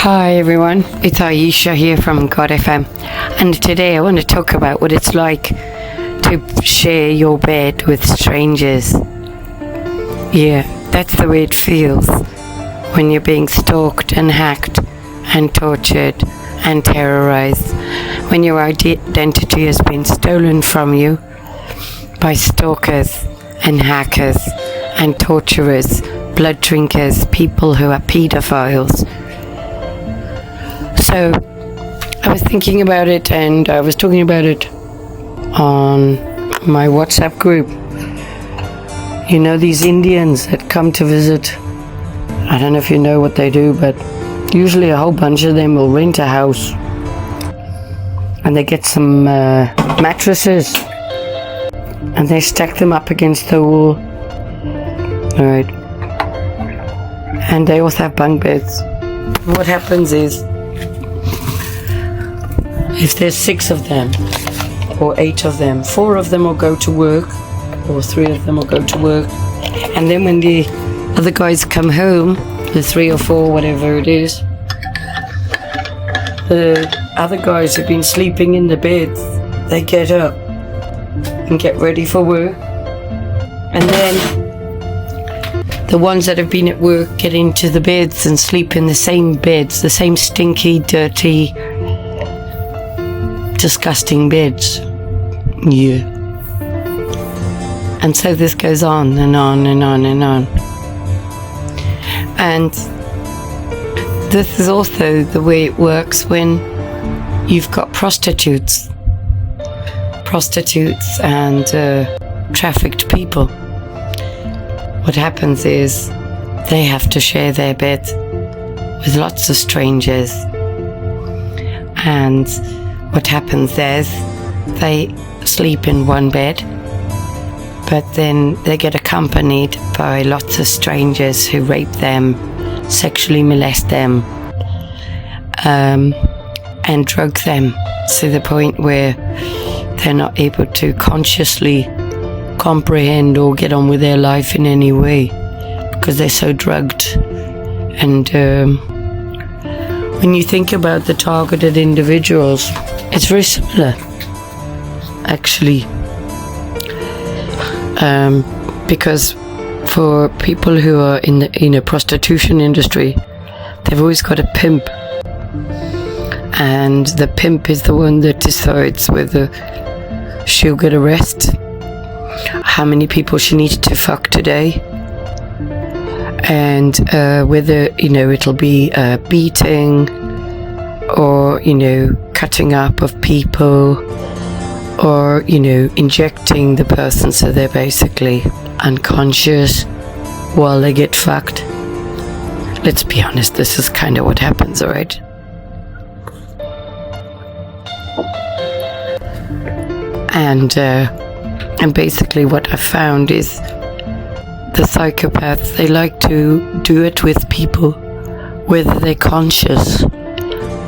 Hi everyone, it's Ayesha here from God FM, and today I want to talk about what it's like to share your bed with strangers. Yeah, that's the way it feels when you're being stalked and hacked and tortured and terrorized, when your identity has been stolen from you by stalkers and hackers and torturers, blood drinkers, people who are pedophiles. So I was thinking about it, and I was talking about it on my WhatsApp group. You know, these Indians that come to visit, I don't know if you know what they do, but usually a whole bunch of them will rent a house and they get some mattresses and they stack them up against the wall. Alright. And they also have bunk beds. What happens is, if there's 6 of them or 8 of them, 4 of them will go to work or 3 of them will go to work, and then when the other guys come home, the 3 or 4, whatever it is, the other guys have been sleeping in the beds, they get up and get ready for work, and then the ones that have been at work get into the beds and sleep in the same beds, the same stinky, dirty, disgusting beds. Yeah. And so this goes on and on and on and on. And this is also the way it works when you've got prostitutes and trafficked people. What happens is they have to share their bed with lots of strangers, and what happens is they sleep in one bed, but then they get accompanied by lots of strangers who rape them, sexually molest them, and drug them to the point where they're not able to consciously comprehend or get on with their life in any way because they're so drugged. And when you think about the targeted individuals, it's very similar, actually, because for people who are in the prostitution industry, they've always got a pimp, and the pimp is the one that decides whether she'll get arrested, how many people she needs to fuck today, and whether it'll be beating or cutting up of people, or injecting the person so they're basically unconscious while they get fucked. Let's be honest, this is kind of what happens, alright? And basically what I found is the psychopaths, they like to do it with people whether they're conscious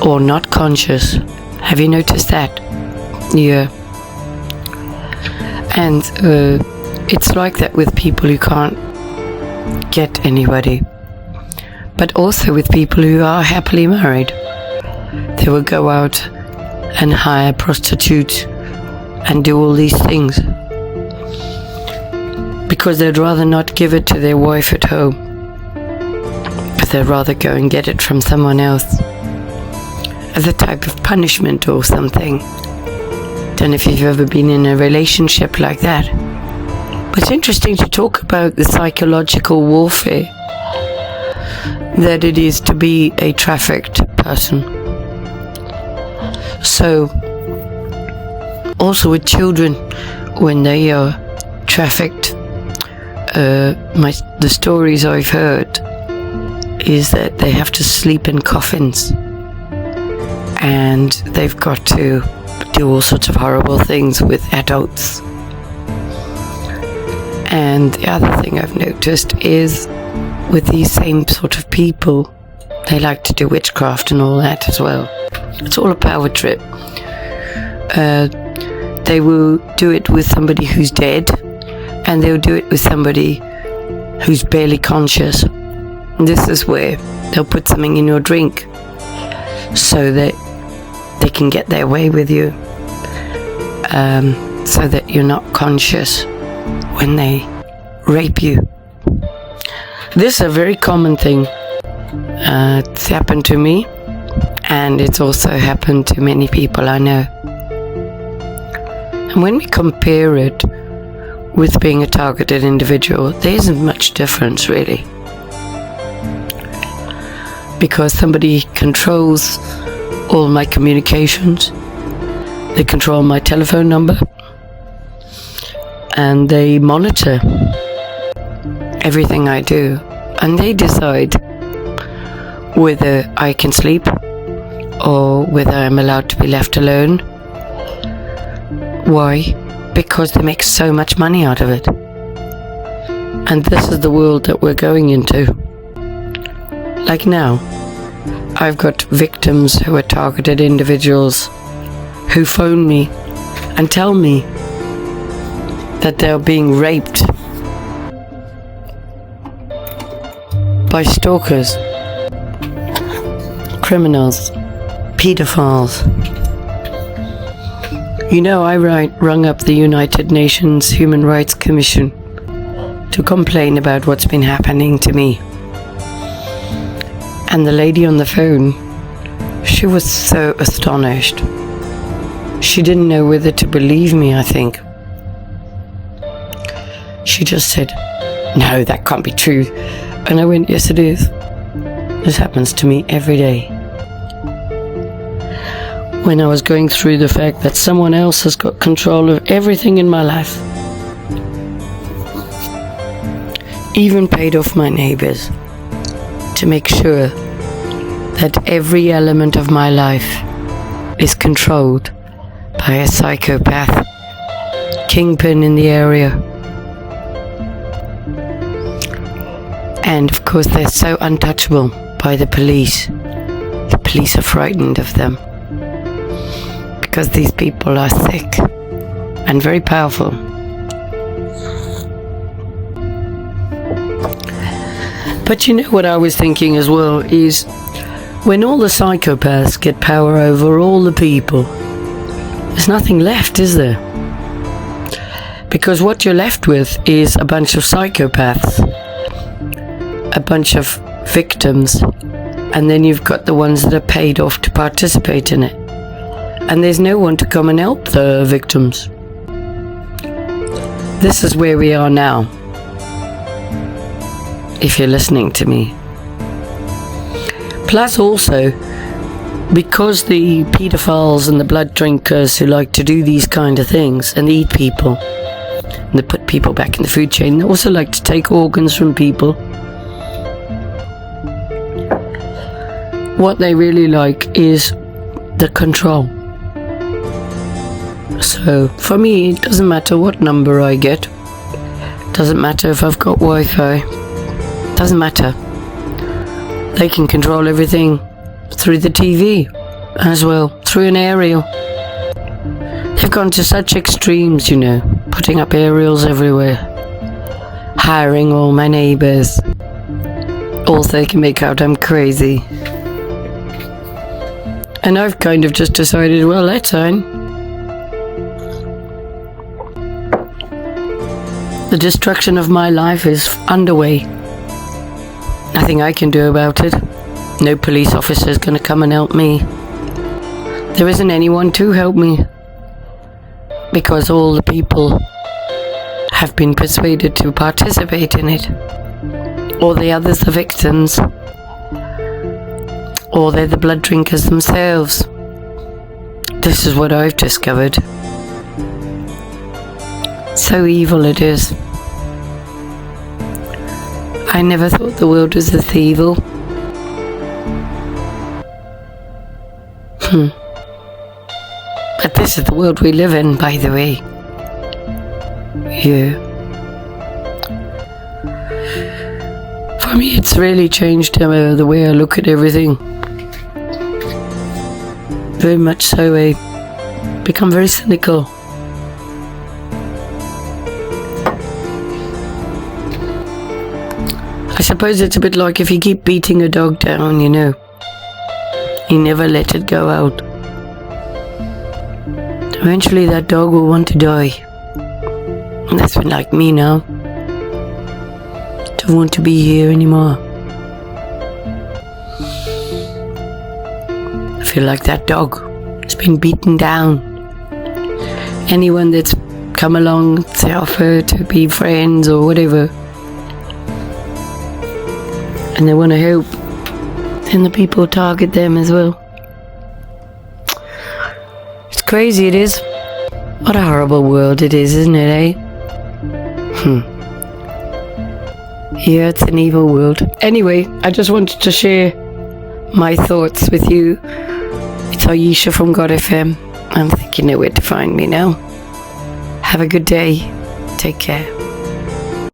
or not conscious. Have you noticed that? Yeah. And it's like that with people who can't get anybody, but also with people who are happily married. They will go out and hire prostitutes and do all these things because they'd rather not give it to their wife at home, but they'd rather go and get it from someone else as a type of punishment or something. Don't know if you've ever been in a relationship like that, but it's interesting to talk about the psychological warfare that it is to be a trafficked person. So also with children, when they are trafficked, the stories I've heard is that they have to sleep in coffins and they've got to do all sorts of horrible things with adults. And the other thing I've noticed is with these same sort of people, they like to do witchcraft and all that as well. It's all a power trip. They will do it with somebody who's dead, and they'll do it with somebody who's barely conscious. And this is where they'll put something in your drink so that they can get their way with you, so that you're not conscious when they rape you. This is a very common thing. It's happened to me, and it's also happened to many people I know. And when we compare it with being a targeted individual, there isn't much difference really, because somebody controls all my communications. They control my telephone number, and they monitor everything I do, and they decide whether I can sleep or whether I'm allowed to be left alone. Why? Because they make so much money out of it. And this is the world that we're going into. Like now, I've got victims who are targeted individuals who phone me and tell me that they're being raped by stalkers, criminals, pedophiles. You know, I rung up the United Nations Human Rights Commission to complain about what's been happening to me. And the lady on the phone, she was so astonished. She didn't know whether to believe me, I think. She just said, "No, that can't be true." And I went, "Yes, it is. This happens to me every day." When I was going through the fact that someone else has got control of everything in my life, even paid off my neighbors to make sure that every element of my life is controlled by a psychopath kingpin in the area. And of course they're so untouchable by the police. The police are frightened of them because these people are sick and very powerful. But you know what I was thinking as well is, when all the psychopaths get power over all the people, there's nothing left, is there? Because what you're left with is a bunch of psychopaths, a bunch of victims, and then you've got the ones that are paid off to participate in it. And there's no one to come and help the victims. This is where we are now, if you're listening to me. Plus also, because the pedophiles and the blood drinkers who like to do these kind of things and eat people, and they put people back in the food chain, they also like to take organs from people. What they really like is the control. So for me, it doesn't matter what number I get. It doesn't matter if I've got Wi-Fi. It doesn't matter. They can control everything through the TV as well, through an aerial. They've gone to such extremes, you know, putting up aerials everywhere, hiring all my neighbors. Also, they can make out I'm crazy. And I've kind of just decided, well, that's fine. The destruction of my life is underway. Nothing I can do about it. No police officer is going to come and help me. There isn't anyone to help me, because all the people have been persuaded to participate in it. Or the others are victims. Or they're the blood drinkers themselves. This is what I've discovered. So evil it is. I never thought the world was this evil. But this is the world we live in, by the way. Yeah. For me, it's really changed the way I look at everything. Very much so. I become very cynical. I suppose it's a bit like if you keep beating a dog down, you know. He never let it go out. Eventually that dog will want to die. And that's been like me now. Don't want to be here anymore. I feel like that dog has been beaten down. Anyone that's come along to offer to be friends or whatever, and they want to help, then the people target them as well. It's crazy, it is. What a horrible world it is, isn't it, eh? Yeah, it's an evil world. Anyway, I just wanted to share my thoughts with you. It's Ayesha from God FM. I think you know where to find me now. Have a good day. Take care.